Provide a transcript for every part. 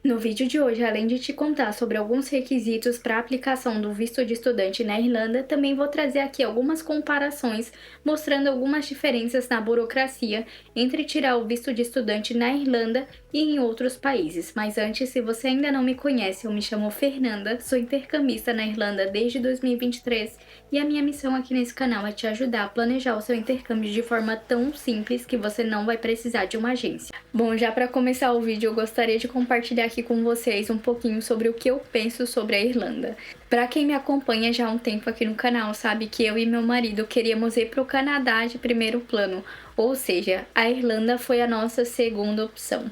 No vídeo de hoje, além de te contar sobre alguns requisitos para a aplicação do visto de estudante na Irlanda, também vou trazer aqui algumas comparações mostrando algumas diferenças na burocracia entre tirar o visto de estudante na Irlanda e em outros países. Mas antes, se você ainda não me conhece, eu me chamo Fernanda, sou intercambista na Irlanda desde 2023 e a minha missão aqui nesse canal é te ajudar a planejar o seu intercâmbio de forma tão simples que você não vai precisar de uma agência. Bom, já para começar o vídeo, eu gostaria de compartilhar aqui com vocês um pouquinho sobre o que eu penso sobre a Irlanda. Para quem me acompanha já há um tempo aqui no canal, sabe que eu e meu marido queríamos ir para o Canadá de primeiro plano, ou seja, a Irlanda foi a nossa segunda opção.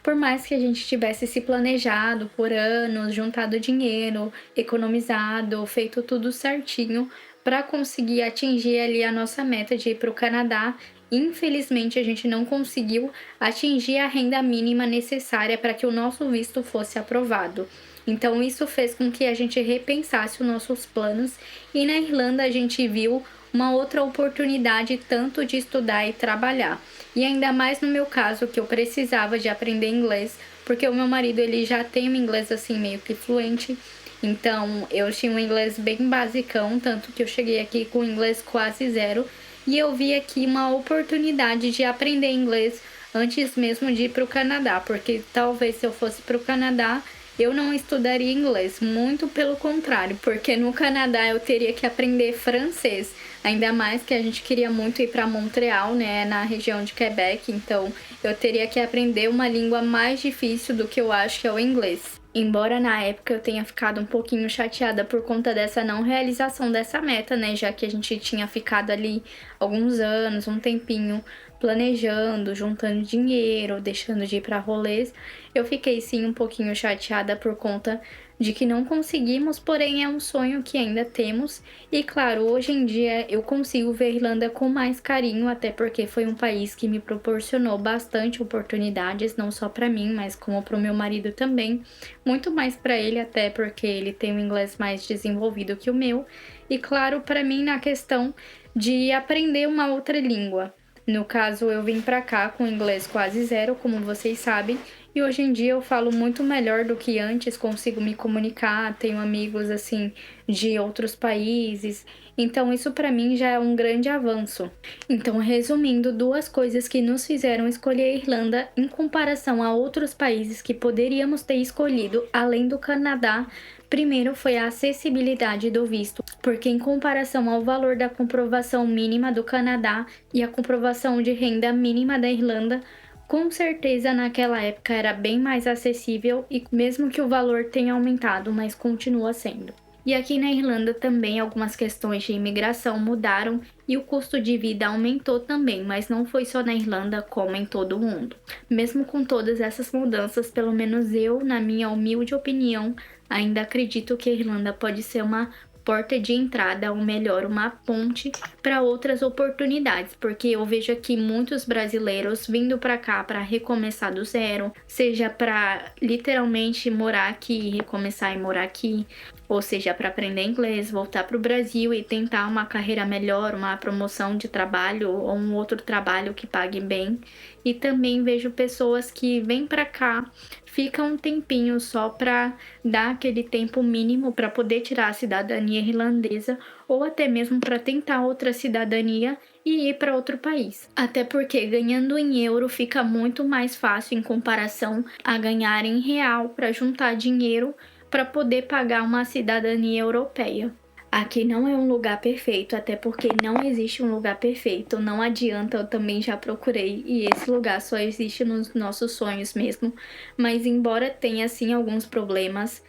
Por mais que a gente tivesse se planejado por anos, juntado dinheiro, economizado, feito tudo certinho para conseguir atingir ali a nossa meta de ir para o Canadá, infelizmente a gente não conseguiu atingir a renda mínima necessária para que o nosso visto fosse aprovado. Então isso fez com que a gente repensasse os nossos planos e na Irlanda a gente viu uma outra oportunidade tanto de estudar e trabalhar. E ainda mais no meu caso, que eu precisava de aprender inglês, porque o meu marido ele já tem um inglês assim meio que fluente. Então eu tinha um inglês bem basicão, tanto que eu cheguei aqui com inglês quase zero. E eu vi aqui uma oportunidade de aprender inglês antes mesmo de ir para o Canadá, porque talvez se eu fosse para o Canadá eu não estudaria inglês, muito pelo contrário, porque no Canadá eu teria que aprender francês, ainda mais que a gente queria muito ir para Montreal, né, na região de Quebec, então eu teria que aprender uma língua mais difícil do que eu acho que é o inglês. Embora na época eu tenha ficado um pouquinho chateada por conta dessa não realização dessa meta, né, já que a gente tinha ficado ali alguns anos, um tempinho planejando, juntando dinheiro, deixando de ir para rolês, eu fiquei sim um pouquinho chateada por conta de que não conseguimos, porém é um sonho que ainda temos. E claro, hoje em dia eu consigo ver a Irlanda com mais carinho, até porque foi um país que me proporcionou bastante oportunidades, não só para mim, mas como para o meu marido também. Muito mais para ele, até porque ele tem um inglês mais desenvolvido que o meu. E claro, para mim na questão de aprender uma outra língua. No caso, eu vim pra cá com inglês quase zero, como vocês sabem, e hoje em dia eu falo muito melhor do que antes, consigo me comunicar, tenho amigos assim de outros países, então isso pra mim já é um grande avanço. Então, resumindo, duas coisas que nos fizeram escolher a Irlanda em comparação a outros países que poderíamos ter escolhido, além do Canadá. Primeiro foi a acessibilidade do visto, porque em comparação ao valor da comprovação mínima do Canadá e a comprovação de renda mínima da Irlanda, com certeza naquela época era bem mais acessível e mesmo que o valor tenha aumentado, mas continua sendo. E aqui na Irlanda também algumas questões de imigração mudaram e o custo de vida aumentou também, mas não foi só na Irlanda como em todo o mundo. Mesmo com todas essas mudanças, pelo menos eu, na minha humilde opinião, ainda acredito que a Irlanda pode ser uma porta de entrada, ou melhor, uma ponte para outras oportunidades, porque eu vejo aqui muitos brasileiros vindo para cá para recomeçar do zero, seja para literalmente morar aqui, recomeçar e morar aqui, ou seja, para aprender inglês, voltar para o Brasil e tentar uma carreira melhor, uma promoção de trabalho ou um outro trabalho que pague bem. E também vejo pessoas que vêm para cá, ficam um tempinho só para dar aquele tempo mínimo para poder tirar a cidadania irlandesa ou até mesmo para tentar outra cidadania e ir para outro país. Até porque ganhando em euro fica muito mais fácil em comparação a ganhar em real para juntar dinheiro para poder pagar uma cidadania europeia. Aqui não é um lugar perfeito, até porque não existe um lugar perfeito, não adianta, eu também já procurei e esse lugar só existe nos nossos sonhos mesmo, mas embora tenha sim alguns problemas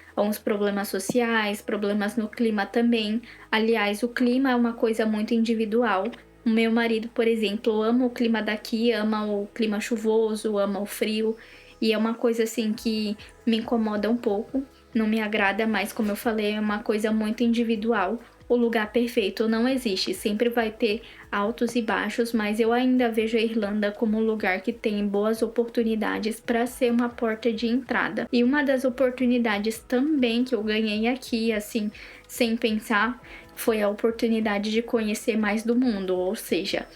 sociais, problemas no clima também, aliás, o clima é uma coisa muito individual. O meu marido, por exemplo, ama o clima daqui, ama o clima chuvoso, ama o frio, e é uma coisa assim que me incomoda um pouco. Não me agrada, mas como eu falei, é uma coisa muito individual. O lugar perfeito não existe, sempre vai ter altos e baixos, mas eu ainda vejo a Irlanda como um lugar que tem boas oportunidades para ser uma porta de entrada. E uma das oportunidades também que eu ganhei aqui, assim, sem pensar, foi a oportunidade de conhecer mais do mundo, ou seja,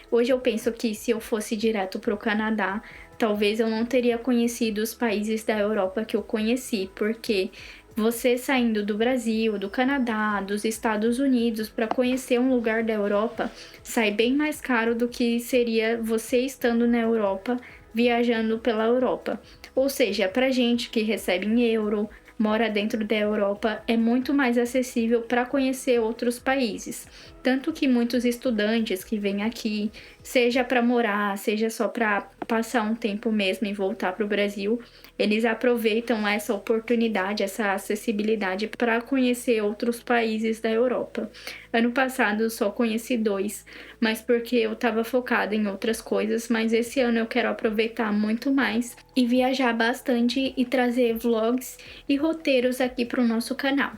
hoje eu penso que se eu fosse direto para o Canadá, talvez eu não teria conhecido os países da Europa que eu conheci, porque você saindo do Brasil, do Canadá, dos Estados Unidos para conhecer um lugar da Europa, sai bem mais caro do que seria você estando na Europa, viajando pela Europa. Ou seja, para gente que recebe em euro, mora dentro da Europa, é muito mais acessível para conhecer outros países. Tanto que muitos estudantes que vêm aqui, seja para morar, seja só para passar um tempo mesmo e voltar para o Brasil, eles aproveitam essa oportunidade, essa acessibilidade para conhecer outros países da Europa. Ano passado eu só conheci 2, mas porque eu estava focada em outras coisas, mas esse ano eu quero aproveitar muito mais e viajar bastante e trazer vlogs e roteiros aqui para o nosso canal.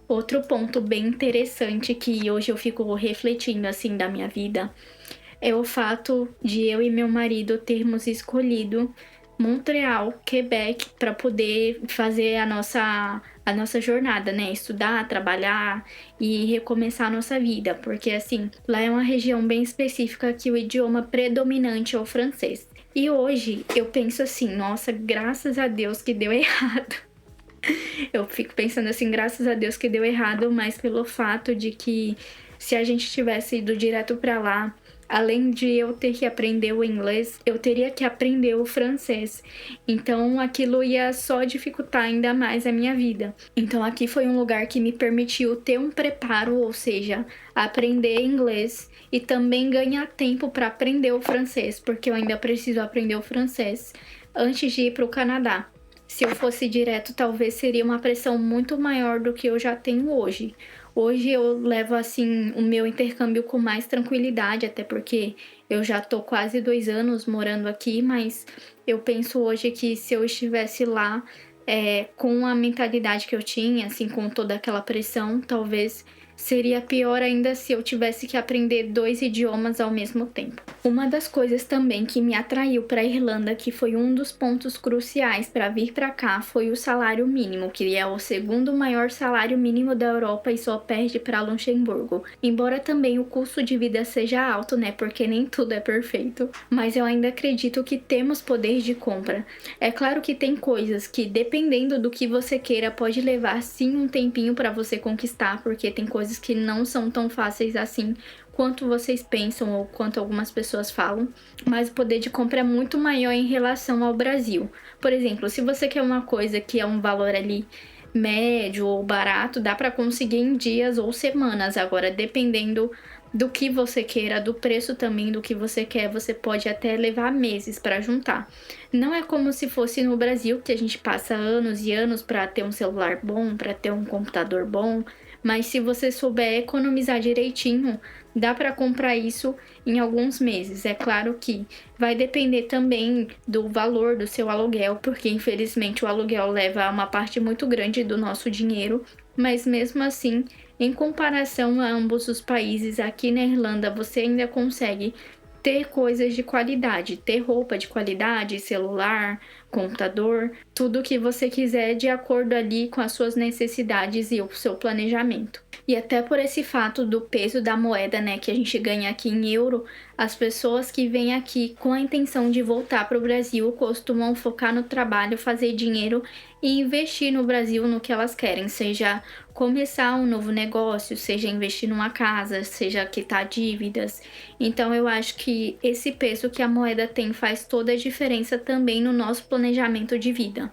Outro ponto bem interessante que hoje eu fico refletindo assim da minha vida é o fato de eu e meu marido termos escolhido Montreal, Quebec, para poder fazer a nossa jornada, né? Estudar, trabalhar e recomeçar a nossa vida, porque assim, lá é uma região bem específica que o idioma predominante é o francês. E hoje eu penso assim, nossa, graças a Deus que deu errado. Eu fico pensando assim, graças a Deus que deu errado, mas pelo fato de que se a gente tivesse ido direto para lá, além de eu ter que aprender o inglês, eu teria que aprender o francês. Então aquilo ia só dificultar ainda mais a minha vida. Então aqui foi um lugar que me permitiu ter um preparo, ou seja, aprender inglês e também ganhar tempo para aprender o francês, porque eu ainda preciso aprender o francês antes de ir para o Canadá. Se eu fosse direto, talvez seria uma pressão muito maior do que eu já tenho hoje. Hoje eu levo assim o meu intercâmbio com mais tranquilidade, até porque eu já tô quase 2 anos morando aqui, mas eu penso hoje que se eu estivesse lá com a mentalidade que eu tinha, assim, com toda aquela pressão, talvez seria pior ainda se eu tivesse que aprender 2 idiomas ao mesmo tempo. Uma das coisas também que me atraiu para a Irlanda, que foi um dos pontos cruciais para vir para cá, foi o salário mínimo, que é o segundo maior salário mínimo da Europa e só perde para Luxemburgo. Embora também o custo de vida seja alto, né, porque nem tudo é perfeito, mas eu ainda acredito que temos poder de compra. É claro que tem coisas que, dependendo do que você queira, pode levar sim um tempinho para você conquistar, porque tem coisas que não são tão fáceis assim quanto vocês pensam ou quanto algumas pessoas falam, mas o poder de compra é muito maior em relação ao Brasil. Por exemplo, se você quer uma coisa que é um valor ali médio ou barato, dá para conseguir em dias ou semanas. Agora, dependendo do que você queira, do preço também do que você quer, você pode até levar meses para juntar. Não é como se fosse no Brasil, que a gente passa anos e anos para ter um celular bom, para ter um computador bom, mas se você souber economizar direitinho, dá para comprar isso em alguns meses. É claro que vai depender também do valor do seu aluguel, porque infelizmente o aluguel leva uma parte muito grande do nosso dinheiro, mas mesmo assim, em comparação a ambos os países, aqui na Irlanda você ainda consegue ter coisas de qualidade, ter roupa de qualidade, celular, computador, tudo que você quiser de acordo ali com as suas necessidades e o seu planejamento. E até por esse fato do peso da moeda, né, que a gente ganha aqui em euro, as pessoas que vêm aqui com a intenção de voltar para o Brasil costumam focar no trabalho, fazer dinheiro e investir no Brasil no que elas querem, seja começar um novo negócio, seja investir numa casa, seja quitar dívidas. Então eu acho que esse peso que a moeda tem faz toda a diferença também no nosso planejamento de vida.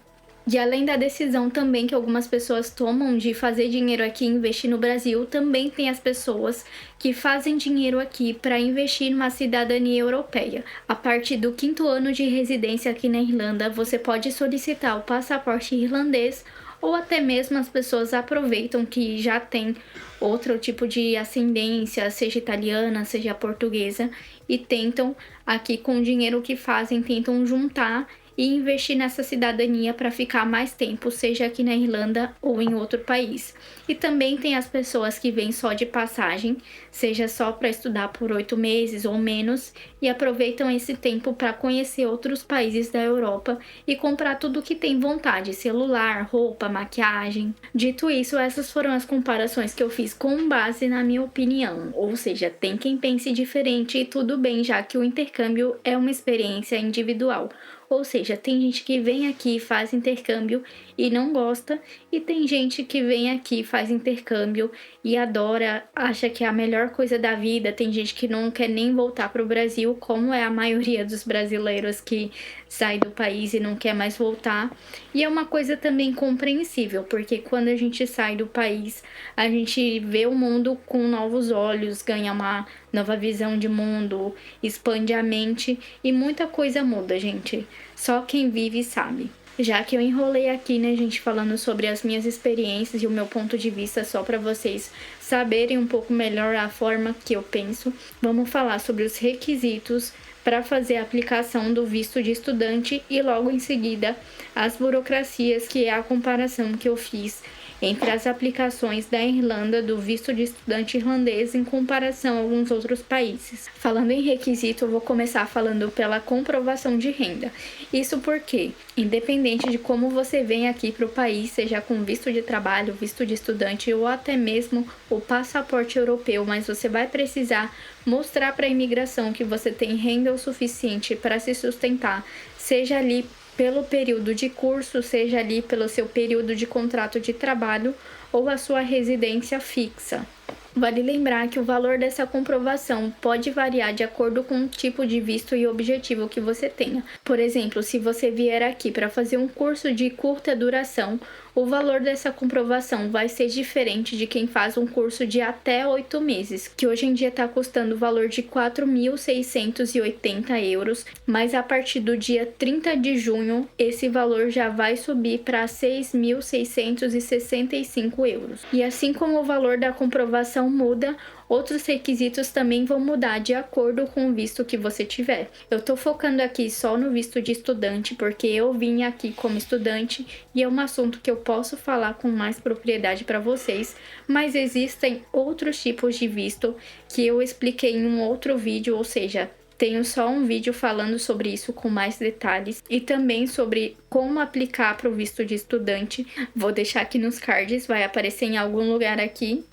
E além da decisão também que algumas pessoas tomam de fazer dinheiro aqui e investir no Brasil, também tem as pessoas que fazem dinheiro aqui para investir numa cidadania europeia. A partir do 5º ano de residência aqui na Irlanda, você pode solicitar o passaporte irlandês, ou até mesmo as pessoas aproveitam que já tem outro tipo de ascendência, seja italiana, seja portuguesa, e tentam aqui com o dinheiro que fazem, tentam juntar e investir nessa cidadania para ficar mais tempo, seja aqui na Irlanda ou em outro país. E também tem as pessoas que vêm só de passagem, seja só para estudar por 8 meses ou menos, e aproveitam esse tempo para conhecer outros países da Europa e comprar tudo que tem vontade, celular, roupa, maquiagem. Dito isso, essas foram as comparações que eu fiz com base na minha opinião, ou seja, tem quem pense diferente e tudo bem, já que o intercâmbio é uma experiência individual. Ou seja, tem gente que vem aqui, faz intercâmbio e não gosta, e tem gente que vem aqui, faz intercâmbio e adora, acha que é a melhor coisa da vida. Tem gente que não quer nem voltar para o Brasil, como é a maioria dos brasileiros que sai do país e não quer mais voltar. E é uma coisa também compreensível, porque quando a gente sai do país, a gente vê o mundo com novos olhos, ganha uma nova visão de mundo, expande a mente e muita coisa muda, gente. Só quem vive sabe. Já que eu enrolei aqui, né, gente, falando sobre as minhas experiências e o meu ponto de vista só para vocês saberem um pouco melhor a forma que eu penso, vamos falar sobre os requisitos para fazer a aplicação do visto de estudante e logo em seguida as burocracias, que é a comparação que eu fiz entre as aplicações da Irlanda do visto de estudante irlandês em comparação a alguns outros países. Falando em requisito, eu vou começar falando pela comprovação de renda. Isso porque, independente de como você vem aqui para o país, seja com visto de trabalho, visto de estudante ou até mesmo o passaporte europeu, mas você vai precisar mostrar para a imigração que você tem renda o suficiente para se sustentar, seja ali pelo período de curso, seja ali pelo seu período de contrato de trabalho ou a sua residência fixa. Vale lembrar que o valor dessa comprovação pode variar de acordo com o tipo de visto e objetivo que você tenha. Por exemplo, se você vier aqui para fazer um curso de curta duração, o valor dessa comprovação vai ser diferente de quem faz um curso de até 8 meses, que hoje em dia está custando o valor de 4.680 euros, mas a partir do dia 30 de junho, esse valor já vai subir para 6.665 euros. E assim como o valor da comprovação muda, outros requisitos também vão mudar de acordo com o visto que você tiver. Eu tô focando aqui só no visto de estudante, porque eu vim aqui como estudante e é um assunto que eu posso falar com mais propriedade para vocês, mas existem outros tipos de visto que eu expliquei em um outro vídeo, ou seja, tenho só um vídeo falando sobre isso com mais detalhes e também sobre como aplicar para o visto de estudante. Vou deixar aqui nos cards, vai aparecer em algum lugar aqui.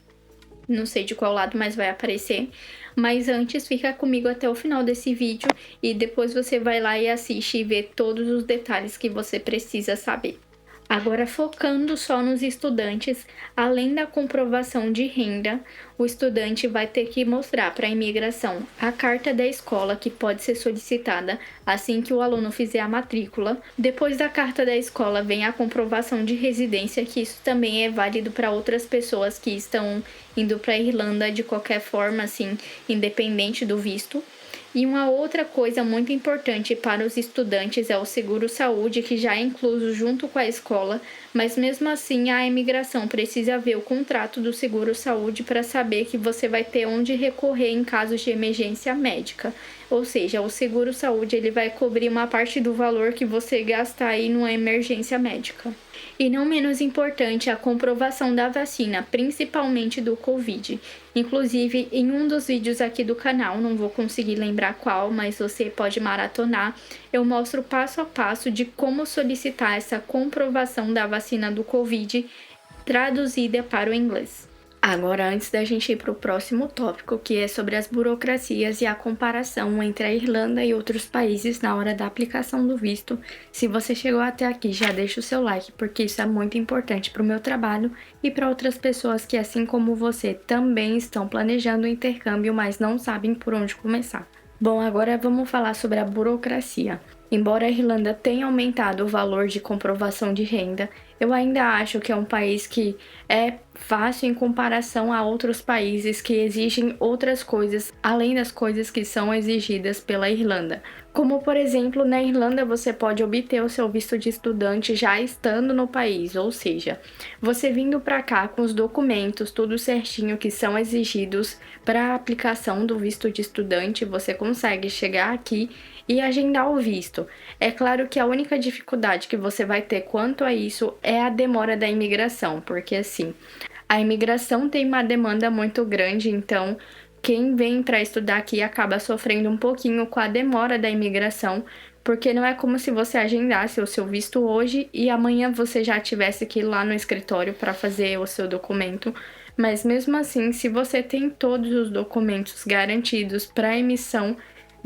Não sei de qual lado, mas vai aparecer. Mas antes, fica comigo até o final desse vídeo e depois você vai lá e assiste e vê todos os detalhes que você precisa saber. Agora, focando só nos estudantes, além da comprovação de renda, o estudante vai ter que mostrar para a imigração a carta da escola, que pode ser solicitada assim que o aluno fizer a matrícula. Depois da carta da escola vem a comprovação de residência, que isso também é válido para outras pessoas que estão indo para a Irlanda de qualquer forma, assim, independente do visto. E uma outra coisa muito importante para os estudantes é o seguro-saúde, que já é incluso junto com a escola, mas mesmo assim a imigração precisa ver o contrato do seguro-saúde para saber que você vai ter onde recorrer em casos de emergência médica. Ou seja, o seguro-saúde ele vai cobrir uma parte do valor que você gastar aí numa emergência médica. E não menos importante, a comprovação da vacina, principalmente do Covid. Inclusive, em um dos vídeos aqui do canal, não vou conseguir lembrar qual, mas você pode maratonar, eu mostro passo a passo de como solicitar essa comprovação da vacina do Covid traduzida para o inglês. Agora, antes da gente ir para o próximo tópico, que é sobre as burocracias e a comparação entre a Irlanda e outros países na hora da aplicação do visto, se você chegou até aqui, já deixa o seu like, porque isso é muito importante para o meu trabalho e para outras pessoas que, assim como você, também estão planejando o intercâmbio, mas não sabem por onde começar. Bom, agora vamos falar sobre a burocracia. Embora a Irlanda tenha aumentado o valor de comprovação de renda, eu ainda acho que é um país que é fácil em comparação a outros países que exigem outras coisas, além das coisas que são exigidas pela Irlanda. Como, por exemplo, na Irlanda você pode obter o seu visto de estudante já estando no país, ou seja, você vindo para cá com os documentos, tudo certinho que são exigidos para a aplicação do visto de estudante, você consegue chegar aqui e agendar o visto. É claro que a única dificuldade que você vai ter quanto a isso é a demora da imigração, porque assim, a imigração tem uma demanda muito grande, então quem vem para estudar aqui acaba sofrendo um pouquinho com a demora da imigração, porque não é como se você agendasse o seu visto hoje e amanhã você já tivesse que ir lá no escritório para fazer o seu documento. Mas mesmo assim, se você tem todos os documentos garantidos para emissão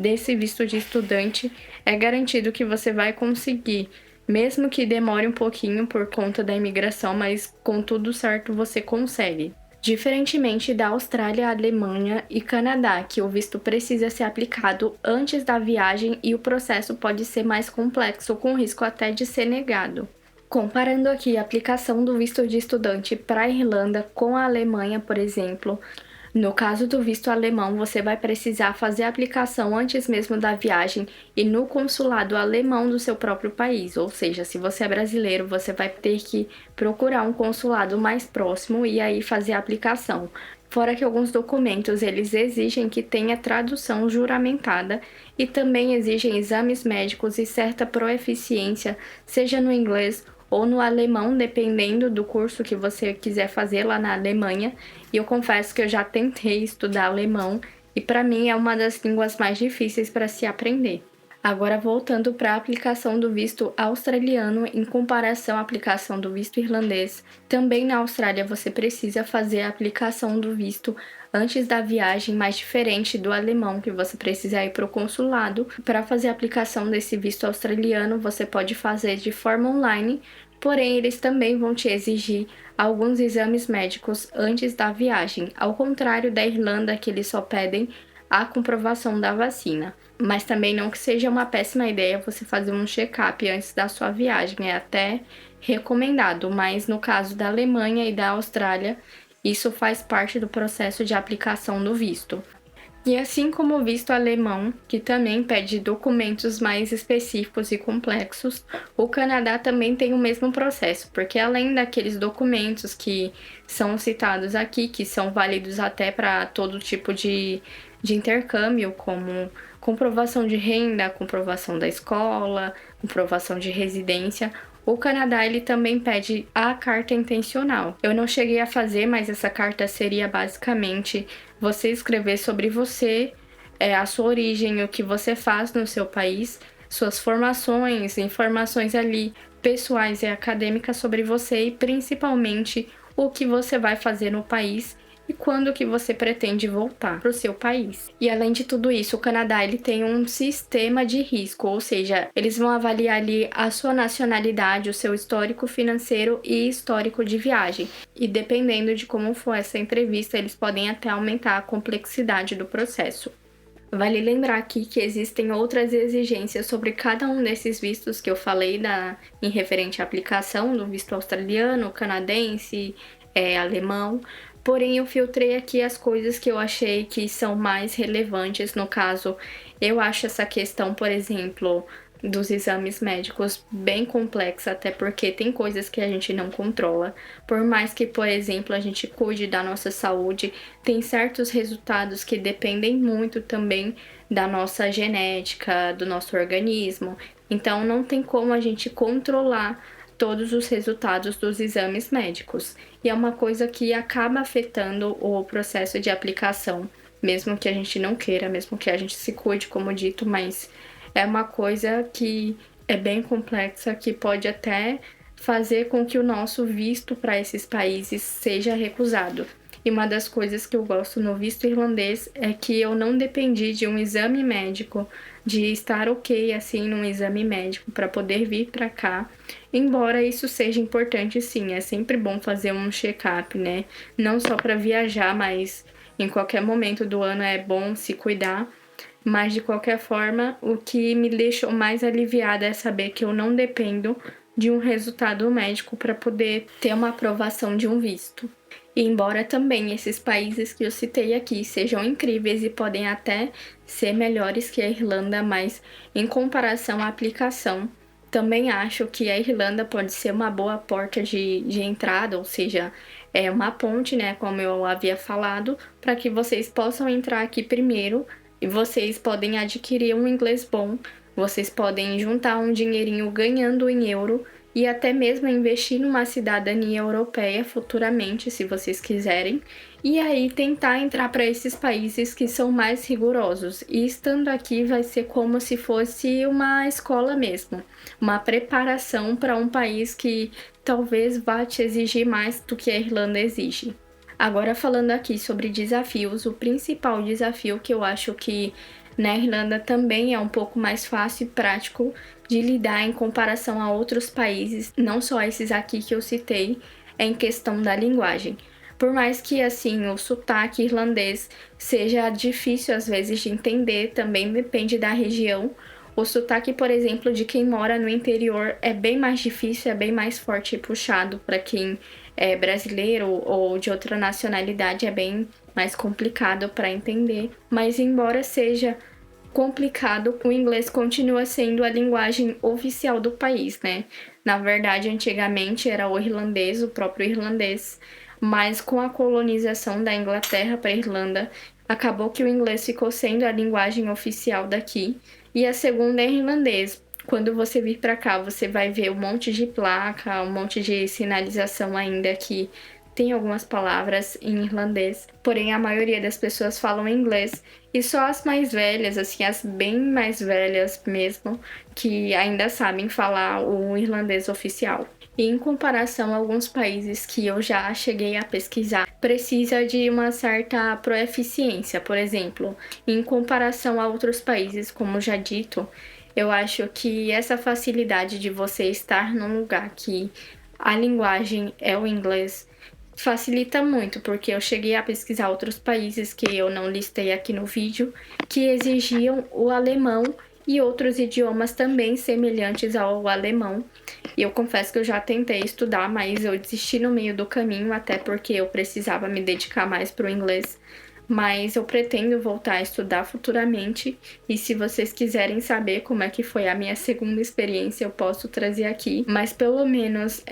desse visto de estudante, é garantido que você vai conseguir, mesmo que demore um pouquinho por conta da imigração, mas com tudo certo você consegue. Diferentemente da Austrália, Alemanha e Canadá, que o visto precisa ser aplicado antes da viagem e o processo pode ser mais complexo, com risco até de ser negado. Comparando aqui a aplicação do visto de estudante para a Irlanda com a Alemanha, por exemplo, no caso do visto alemão, você vai precisar fazer a aplicação antes mesmo da viagem e no consulado alemão do seu próprio país. Ou seja, se você é brasileiro, você vai ter que procurar um consulado mais próximo e aí fazer a aplicação. Fora que alguns documentos eles exigem que tenha tradução juramentada e também exigem exames médicos e certa proeficiência, seja no inglês ou no alemão, dependendo do curso que você quiser fazer lá na Alemanha. E eu confesso que eu já tentei estudar alemão e para mim é uma das línguas mais difíceis para se aprender. Agora voltando para a aplicação do visto australiano em comparação à aplicação do visto irlandês, também na Austrália você precisa fazer a aplicação do visto antes da viagem, mais diferente do alemão, que você precisa ir para o consulado. Para fazer a aplicação desse visto australiano, você pode fazer de forma online, porém eles também vão te exigir alguns exames médicos antes da viagem, ao contrário da Irlanda, que eles só pedem a comprovação da vacina. Mas também não que seja uma péssima ideia você fazer um check-up antes da sua viagem, é até recomendado, mas no caso da Alemanha e da Austrália, isso faz parte do processo de aplicação do visto. E assim como o visto alemão, que também pede documentos mais específicos e complexos, o Canadá também tem o mesmo processo, porque além daqueles documentos que são citados aqui, que são válidos até para todo tipo de intercâmbio, como comprovação de renda, comprovação da escola, comprovação de residência, o Canadá ele também pede a carta intencional. Eu não cheguei a fazer, mas essa carta seria basicamente você escrever sobre você, a sua origem, o que você faz no seu país, suas formações, informações ali pessoais e acadêmicas sobre você e principalmente o que você vai fazer no país e quando que você pretende voltar para o seu país. E além de tudo isso, o Canadá ele tem um sistema de risco, ou seja, eles vão avaliar ali a sua nacionalidade, o seu histórico financeiro e histórico de viagem. E dependendo de como for essa entrevista, eles podem até aumentar a complexidade do processo. Vale lembrar aqui que existem outras exigências sobre cada um desses vistos que eu falei em referente à aplicação do visto australiano, canadense, alemão. Porém, eu filtrei aqui as coisas que eu achei que são mais relevantes. No caso, eu acho essa questão, por exemplo, dos exames médicos bem complexa, até porque tem coisas que a gente não controla. Por mais que, por exemplo, a gente cuide da nossa saúde, tem certos resultados que dependem muito também da nossa genética, do nosso organismo. Então, não tem como a gente controlar todos os resultados dos exames médicos. E é uma coisa que acaba afetando o processo de aplicação, mesmo que a gente não queira, mesmo que a gente se cuide, como dito, mas é uma coisa que é bem complexa, que pode até fazer com que o nosso visto para esses países seja recusado. E uma das coisas que eu gosto no visto irlandês é que eu não dependi de um exame médico, de estar ok assim num exame médico para poder vir para cá. Embora isso seja importante sim, é sempre bom fazer um check-up, né? Não só para viajar, mas em qualquer momento do ano é bom se cuidar. Mas de qualquer forma, o que me deixou mais aliviada é saber que eu não dependo de um resultado médico para poder ter uma aprovação de um visto. E embora também esses países que eu citei aqui sejam incríveis e podem até ser melhores que a Irlanda, mas em comparação à aplicação, também acho que a Irlanda pode ser uma boa porta de entrada, ou seja, é uma ponte, né, como eu havia falado, para que vocês possam entrar aqui primeiro e vocês podem adquirir um inglês bom, vocês podem juntar um dinheirinho ganhando em euro e até mesmo investir numa cidadania europeia futuramente, se vocês quiserem, e aí tentar entrar para esses países que são mais rigorosos. E estando aqui vai ser como se fosse uma escola mesmo, uma preparação para um país que talvez vá te exigir mais do que a Irlanda exige. Agora falando aqui sobre desafios, o principal desafio que eu acho que Na Irlanda também é um pouco mais fácil e prático de lidar em comparação a outros países, não só esses aqui que eu citei, em questão da linguagem. Por mais que assim o sotaque irlandês seja difícil às vezes de entender, também depende da região. O sotaque, por exemplo, de quem mora no interior é bem mais difícil, é bem mais forte e puxado para quem é brasileiro ou de outra nacionalidade, é bem mais complicado para entender. Mas embora seja complicado, o inglês continua sendo a linguagem oficial do país, né? Na verdade, antigamente era o irlandês, o próprio irlandês, mas com a colonização da Inglaterra para a Irlanda, acabou que o inglês ficou sendo a linguagem oficial daqui, e a segunda é irlandês. Quando você vir para cá, você vai ver um monte de placa, um monte de sinalização ainda que tem algumas palavras em irlandês, porém a maioria das pessoas falam inglês e só as mais velhas, assim, as bem mais velhas mesmo, que ainda sabem falar o irlandês oficial. E em comparação a alguns países que eu já cheguei a pesquisar, precisa de uma certa proeficiência. Por exemplo, em comparação a outros países, como já dito, eu acho que essa facilidade de você estar num lugar que a linguagem é o inglês facilita muito, porque eu cheguei a pesquisar outros países que eu não listei aqui no vídeo, que exigiam o alemão e outros idiomas também semelhantes ao alemão. E eu confesso que eu já tentei estudar, mas eu desisti no meio do caminho, até porque eu precisava me dedicar mais para o inglês. Mas eu pretendo voltar a estudar futuramente, e se vocês quiserem saber como é que foi a minha segunda experiência, eu posso trazer aqui. Mas pelo menos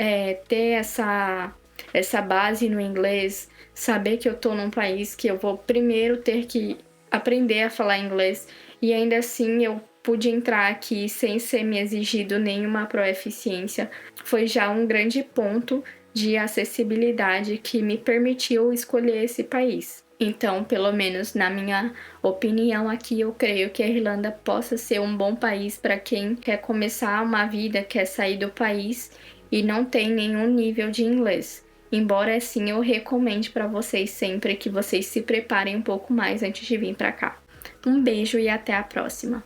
ter essa base no inglês, saber que eu tô num país que eu vou primeiro ter que aprender a falar inglês, e ainda assim eu pude entrar aqui sem ser me exigido nenhuma proeficiência, foi já um grande ponto de acessibilidade que me permitiu escolher esse país. Então, pelo menos na minha opinião aqui, eu creio que a Irlanda possa ser um bom país para quem quer começar uma vida, quer sair do país e não tem nenhum nível de inglês. Embora assim eu recomende para vocês sempre que vocês se preparem um pouco mais antes de vir para cá. Um beijo e até a próxima!